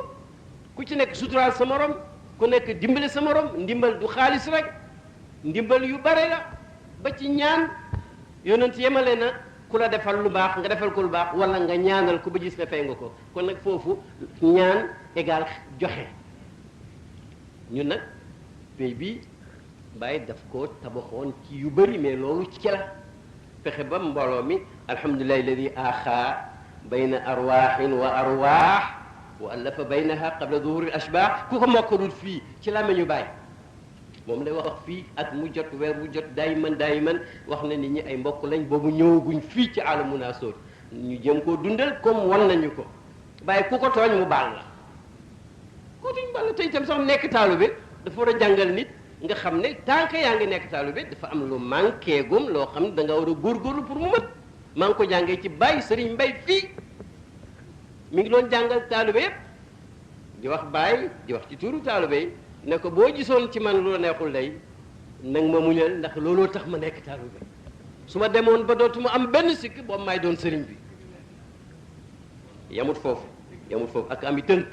ku ci nekk suturaal sa morom ku nekk dimbale sa morom ndimbal du xaalis rek ndimbal yu bare la ba ci ñaan yonent yemale na ku la defal lu baax nga defal ko lu baax wala nga ñaanal ko ba gis ne fay nga ko kon nag foofu ñaan égal joxe ñun nag pays bi bàyyi daf ko tabaxoon ci yu bëri mais loolu ci la fexe ba mbooloo mi alhamdulillahi alladi axaa bayna arwaaxin wa arwaax wa allafa baynaha qabla duhuri ashbaax ku ko mokkalul fii ci làmmiñu bàyyi moom lay wax fii at mu jot weer mu jot daayiman wax na nit ñi ay mbokk lañ boobu ñëwaguñ fii ci alamu naasóor ñu jëm koo dundal comme wan nañu ko bàyyi ku ko tooñ mu baal la ku tooñ baal la te itam sax nekk taalibe dafa war a jàngal nit nga xam ne tant que yaa ngi nekk taalibe dafa am lu manqué gum loo xam ne da nga war a góorgóorlu pour mu mat maa ngi ko jàngee ci Baye Serigne Mbaye fii mi ngi doon jàngal taalibe yëpp di wax Baye di wax ci tuuru taalibe yi ne ko boo gisoon ci man lu la neexul day nag ma muñal ndax looloo tax ma nekk taalibe su ma demoon ba dootuma am benn sikk boobu maay doon sëriñ bi yamut foofu ak ami tënk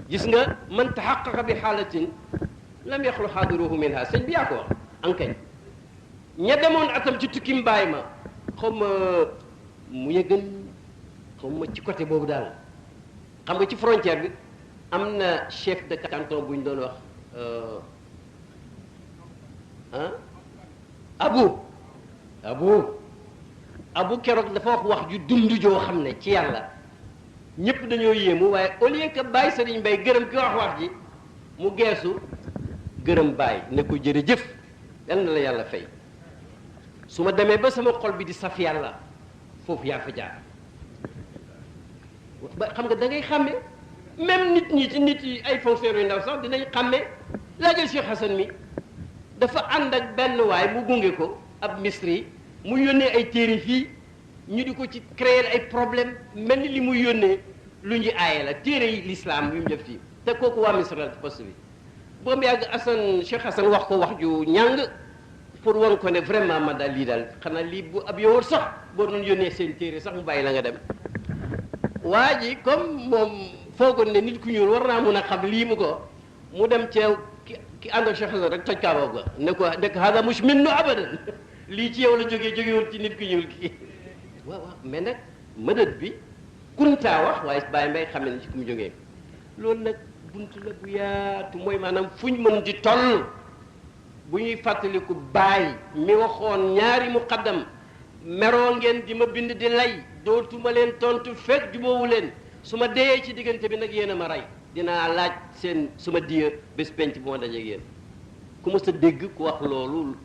gis nga man taxaqaqa bi xaalatin lam yaxlu xaadiruhu minha sëñ bi yaa ko wax ankañ ña demoon atam ci tukki mbaay ma xaw ma mu yëgën xaw ma ci côté boobu daal xam nga ci frontière bi am na chef de canton bu ñu doon wax abu keroog dafa wax ju dund joo xam ne ci yàlla ñëpp dañoo yéemu waaye au lieu que bàyyi Sëriñ Mbay gërëm ki wax ji mu geesu gërëm bàyyi ne ko jërëjëf yal na la yàlla fay su ma demee ba sama xol bi di saf yàlla foofu yaa fa jaar ba xam nga da ngay xàmme même nit ñi ci nit yi ay fonctionnaires yu ndaw sax dinañ xàmme laajal Cheikh Hassan mi dafa ànd ak benn waay mu gunge ko ab misri mu yónnee ay téere fii ñu di ko ci créer ay problème mel ni li muy yónnee lu ñu aaye la téere yi l'islam yu mu def fii te kooku waa misra la ci poste bi boobu yàgg Hassan Cheikh Hassan wax ko wax ju ñàng pour wan ko ne vraiment man daal lii daal xanaa lii bu ab yowóor sax boo doon yónnee seen téere sax mu bàyyi la nga dem waa ji comme moom foogoon ne nit ku ñuul war naa mun a xam lii mu ko mu dem ceew ki ànd ak Cheikh Hassan rek toj kaaboo ga ne ko hada mush minnu abadan lii ci yow la jógewul ci nit ku ñuul kii waaw mais nag mëdët bi kuntaa wax waaye Baye Mbaye xam ne ci ku mu jógee loolu nag bunt la bu yaatu mooy maanaam fu ñu mën di toll bu ñuy fàttaliku Baye mi waxoon ñaari muqaddam meroo ngeen di ma bind di lay dootuma leen tontu fekk jubóowu leen su ma deyee ci diggante bi nag yéen a ma rey dinaa laaj seen suma diya bés penc bu ma dajeeg yéen ku ma sa dégg ku wax loolu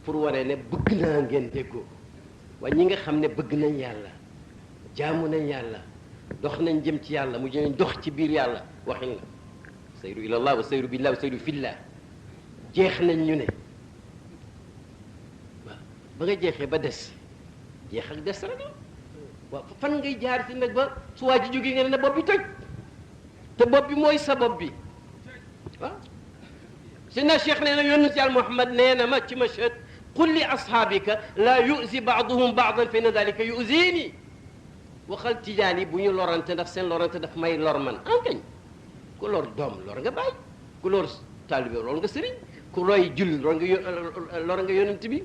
pour waree ne bëgg naa ngeen déggoo waaye ñi nga xam ne bëgg nañ yàlla jaamu nañ yàlla dox nañ jëm ci yàlla mu jëm dox ci biir yàlla waxin la sayru ilallah wa sayru billah wa sayru fillah jeex nañ ñu ne waaw ba nga jeexee ba des jeex ak des rek la waaw fan ngay jaar ci nag ba su waa ji jógee nga ne bopp bi toj te bopp bi mooy sa bopp bi waaw sidna cheikh nee na yonent yàlla Muhammad nee na ma ci mashhad qul li ashaabika laa yuzi baaduhum baadan fa inna dalika yuzini waxal tijaan yi bu ñu lorante ndax seen lorante daf may lor man ankañ ku lor doom lor nga bàyyi ku lor taalibe lor nga sëriñ ku looy jull lor nga yonent bi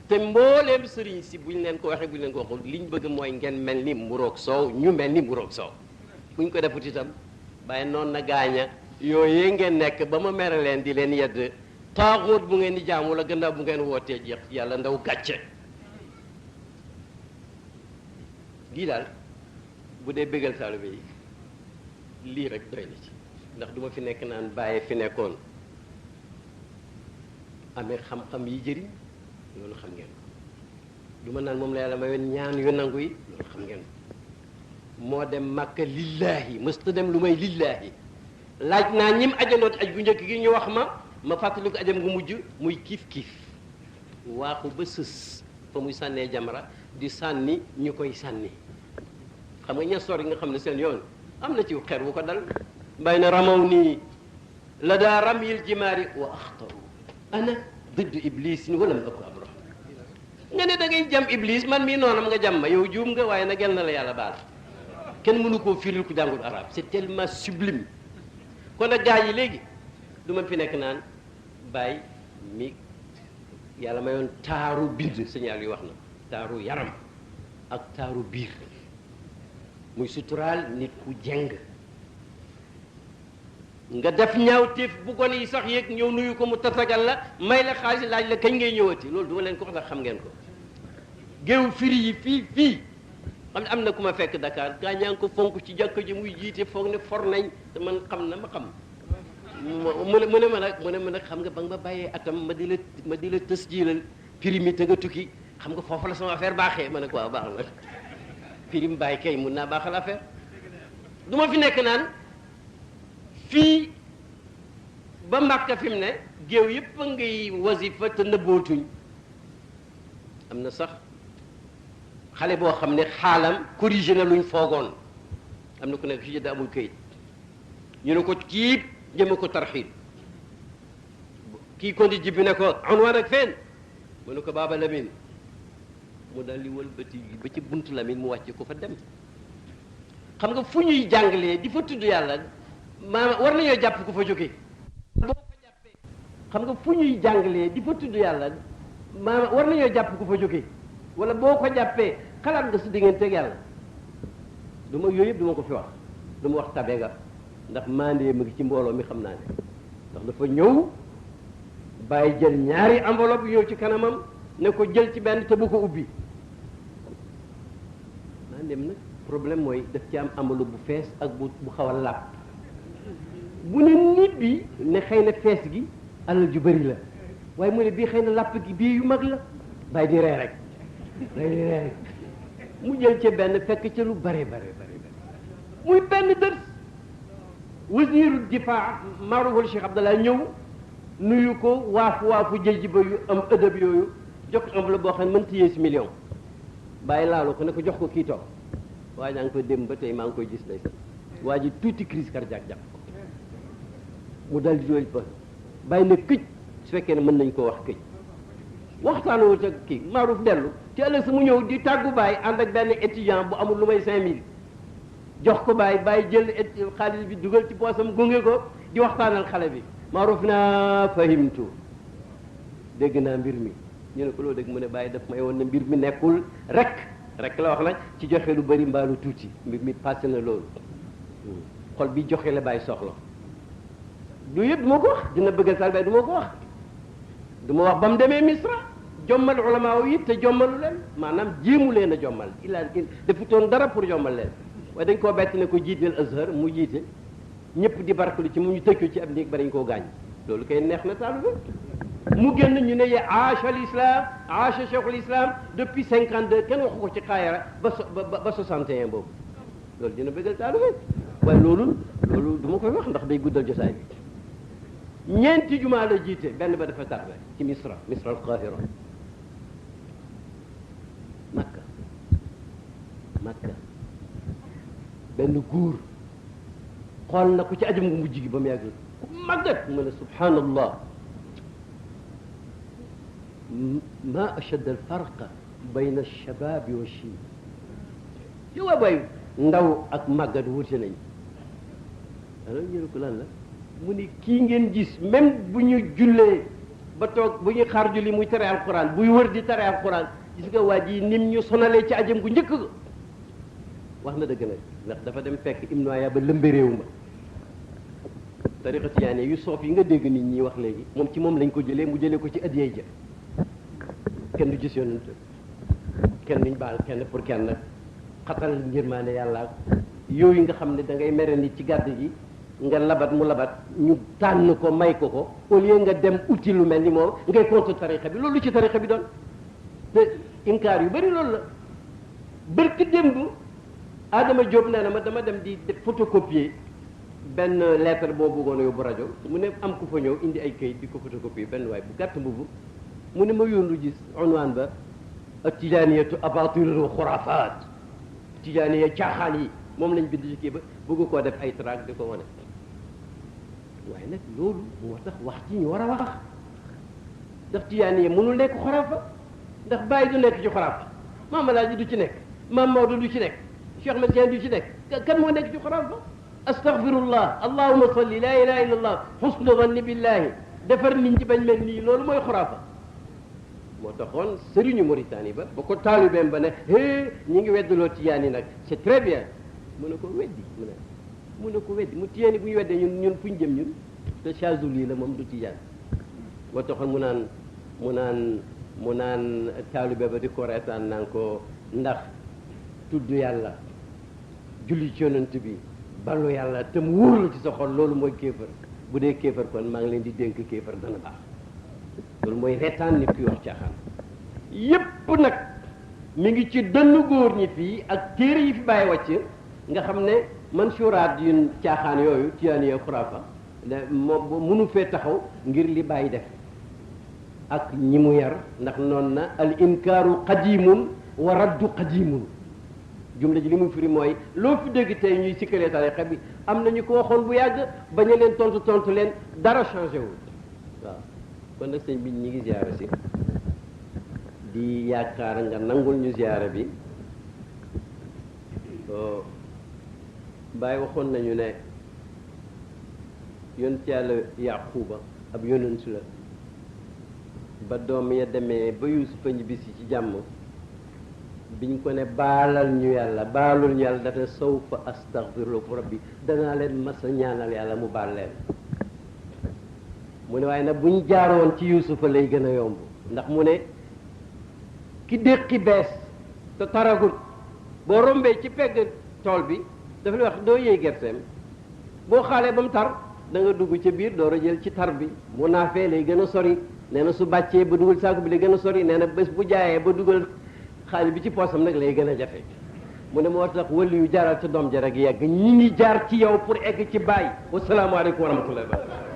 te mbooleem sëriñ si buñ leen ko waxee buñ leen ko waxul liñ bëgg mooy ngeen mel ni mburoog soow ñu mel ni mburoog soow buñ ko defut itam bàyyi noonu na gaaña yooyee ngeen nekk ba ma mere leen di leen yedd taaxóot bu ngeen di jaamu la gannaaw bu ngeen wootee jeex yàlla ndaw gàcce lii daal bu dee bégal taalibe yi lii rek doy na ci ndax du ma fi nekk naan bàyyi fi nekkoon amee xam-xam yi jëriñ loolu xam ngeen ko du ma naan moom la yàlla mayoon ñaan yu nangu yi loolu xam ngeen ko moo dem Màkka lillaahi mësta dem lu may lillaahi laaj naa ñim ajandoot aj bu njëkk gi ñu wax ma fàttali ko ajam gu mujj muy kiif waaxu ba sës fa muy sànnee jamra di sànni ñu koy sànni xam nga ña sor yi nga xam ne seen yoon am na ci xeer wu ko dal mbay na ramaw nii la daa ramyil jimaari wa axtaru ana didd iblis ni walam ëpp abro nga ne da ngay jam iblis man mii noonam nga jam ma yow juum nga waaye nag yal na la yàlla baal kenn mënu koo firil ku jàngul arabe c'est tellement sublime kon nag gaa yi léegi du ma fi nekk naan bàyyi mi yàlla mayoon taaru bind signal yi wax na taaru yaram ak taaru biir muy suturaal nit ku jeng nga def ñaawteef bu gone yi sax yéeg ñëw nuyu ko mu tatagal la may la xaalis laaj la kañ ngay ñëwati loolu duma leen ko wax ndax xam ngeen ko géew firi yi fii xam ne am na ku ma fekk Dakar gaa ñaa ngi ko fonk ci jàkka ji muy jiite foog ne for nañ te man xam na ma xam mu ne ma nag xam nga ba nga ma bàyyee atam ma di la tës jiilal prime te nga tukki xam nga foofu la sama affaire baaxee ma ne ko waaw baax na prime bàyyi kay mun naa baaxal affaire du ma fi nekk naan fii ba Makka fi mu ne géew yëpp a ngay wasifa te nëbbootuñ am na sax xale boo xam ne xaalam corrigé na luñ foogoon am na ku nekk fii da amul këyit ñu ne ko kii jëme ko tarxiil kii kondi jibbi ne ko unwaan ak feen mu ne ko Baaba Lamine mu daal di wëlbati ba ci buntu Lamine mu wàcce ko fa dem xam nga fu ñuy jàngalee di fa tudd yàlla maanaam war nañoo jàpp ku fa jóge boo ko jàppee xam nga fu ñuy jàngalee di fa tudd yàlla maanaam war nañoo jàpp ku fa jóge wala boo ko jàppee xalaat nga su digganteeg yàlla du ma yooyu yëpp du ma ko fi wax du ma wax tabe nga ndax mandee mu ngi ci mbooloo mi xam naa ne ndax dafa ñëw bàyyi jël ñaari enveloppe ñëw ci kanamam ne ko jël ci benn te bu ko ubbi mandeem nag problème mooy daf ci am enveloppe bu fees ak bu xaw a làpp bu ne nit bi ne xëy na fees gi alal ju bëri la waaye mu ne bii xëy na làpp gi bii yu mag la bàyyi di ree rek bàyyi di ree rek mu jël ca benn fekk ca lu bare muy benn dërs wasiiru difaa maaruful Cheikh Abdallah ñëw nuyu ko waafu jëj ba yu am ëdëb yooyu jox ko enveloppe boo xam ne mënta yées million bàyyi laalu ko ne ko jox ko kii toog waa jaa ngi ko dem ba tey maa ngi koy gis ndeysaan waa ji tuuti crise cardiaque jàpp ko mu dal di jooy ba bàyyi na këj su fekkee ne mën nañ koo wax këj waxtaanoo ca kii maaruf dellu te ëllëg sa mu ñëw di tàggu bàyyi ànd ak benn étudiant bu amul lu may 5000 jox ko bàyyi jël xaalis bi dugal ci poosam gunge ko di waxtaanal xale bi maaruf naa fahimtu dégg naa mbir mi ñu ne ko loo dégg mu ne bàyyi daf may woon ne mbir mi nekkul rek la wax nag ci joxe lu bëri mbaa lu tuuti mbir mi passé na loolu xol bi joxe la bàyyi soxla du yëpp du ma ko wax dina bëggal salbay du ma ko wax du ma wax ba mu demee Misra jommal ulama yi te jommalu leen maanaam jéemu leen a jommal defutoon dara pour jommal leen waaye dañ koo bett ne ko jiiteel Azhar mu jiite ñëpp di barkelu ci mu ñu tëj ko ci ab néeg ba dañ koo gaañ loolu kay neex na taalu mu génn ñu ne ye acha l'islam acha cheikhul islam depuis 52 kenn waxu ko ci xaayara ba 61 boobu loolu dina bëggal taalu waaye loolu du ma koy wax ndax day guddal jotaay bi ñeenti jumaa la jiite benn ba dafa tarbe ci Misra al Qahira Makka benn góor xool na ko ci ajam gu mujj gi ba mu yàgg ku màggat mu ne subhanallah ma ashad al farqa bayna alshababi wa shib yow waa bay ndaw ak màggat wuute nañ alors ñu ne ko lan la mu ni kii ngeen gis même bu ñu jullee ba toog bu ñuy xaar julli muy tere alquran buy wër di tere alquran gis nga waa ji nim ñu sonalee ci ajam gu njëkk ga wax na dëgg nag ndax dafa dem fekk Ibnu Aya ba lëmbe réew ma tariqa tijaane yu soof yi nga dégg nit ñi wax léegi moom ci moom lañ ko jëlee mu jëlee ko ci adiyee ja kenn du gis yonent kenn duñ baal kenn pour kenn xatal njërmaane yàlla yooyu nga xam ne da ngay mere nit ci gàdd gi nga labat mu labat ñu tànn ko may ko au lieu nga dem uti lu mel ni moom ngay contre tariqa bi loolu ci tariqa bi doon te inkaar yu bëri loolu la bërki démb Adama Diop nee na ma dama dem di photocopier benn lettre boo bëggoon a yóbbu rajo mu ne am ku fa ñëw indi ay kayit di ko photocopier benn waay bu gàtt mbubu mu ne ma yóndu gis unwaan ba tijaaniyatu abatil wa xuraafaat tijaaniya caaxaan yi moom lañ bind ci kii ba bëgg koo def ay tract di ko wane waaye nag loolu moo tax wax ci ñu war a wax ndax tijaaniya mënul nekk xuraafa ndax bàyyi du nekk ci xuraafa maam Alaaji du ci nekk maam Maodo du ci nekk Cheikh Ahmed Tidiane du ci nekk kan moo nekk ci xuraafa astaghfirullah allahumma salli la ilaha illa allah husnu zanni billahi defar nit ñi bañ mel nii loolu mooy xuraafa moo taxoon sëriñu Mauritanie ba ko taalibeem ba ne ñi ngi weddaloo tijaan yi nag c'est très bien mu ne ko weddi mu ne ko weddi mu tijaan yi bu ñu weddee ñun fu ñu jëm ñun te Chazuli la moom du tijaan moo taxoon mu naan taalibe ba di ko reetaan naan ko ndax tudd yàlla julli ci yonent bi ballu yàlla te mu wóor la ci sa xol loolu mooy kéefër bu dee kéefar kon maa ngi leen di dénk kéefar dana baax loolu mooy reetaan nit kuy wax caaxaan yépp nag mi ngi ci dënn góor ñi fii ak téere yi fi bàyyi wàcc nga xam ne man suraat yu caaxaan yooyu tiyaaniya xuraafa moom mënu fee taxaw ngir li bàyyi def ak ñi mu yar ndax noonu na al inkaaru qadimun wa raddu qadimun jumla ji li mu firi mooy loo fi dégg tey ñuy sikkalee tariqa bi am na ñu ko waxoon bu yàgg bañ a leen tontu leen dara changé wul waaw kon nag sëñ bi ñi ngi ziyaara si di yaakaar nga nangul ñu ziyaara bi Baay waxoon nañu ne yonent yàlla Yaquba ab yonent la ba doom ya demee ba Yuusufa ñibbisi ci jàmm biñ ko ne baalal ñu yàlla baalul ñu yàlla dafa sawfa astaghfiru lakum rabbi danaa leen masa ñaanal yàlla mu baal leen mu ne waaye nag buñ jaaroon ci Yuusufa lay gën a yomb ndax mu ne ki déqi bees te taragut boo rombee ci pegg tool bi dafa lay wax doo yëy gerteem boo xaalee ba mu tar da nga dugg ca biir door a jël ci tar bi mu naafee lay gën a sori nee na su bàccee ba dugal saako bi lay gën a sori nee na bés bu jaayee ba dugal xaalis bi ci poosam nag lay gën a jafe mu ne moo tax wëli yu jaaral ca doom ja rek yegg ñi ngi jaar ci yow pour egg ci baay wasalaamaaleykum wa rahmatullahi wa barakatuh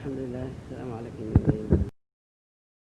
alhamdulillah, assalamu alaikum.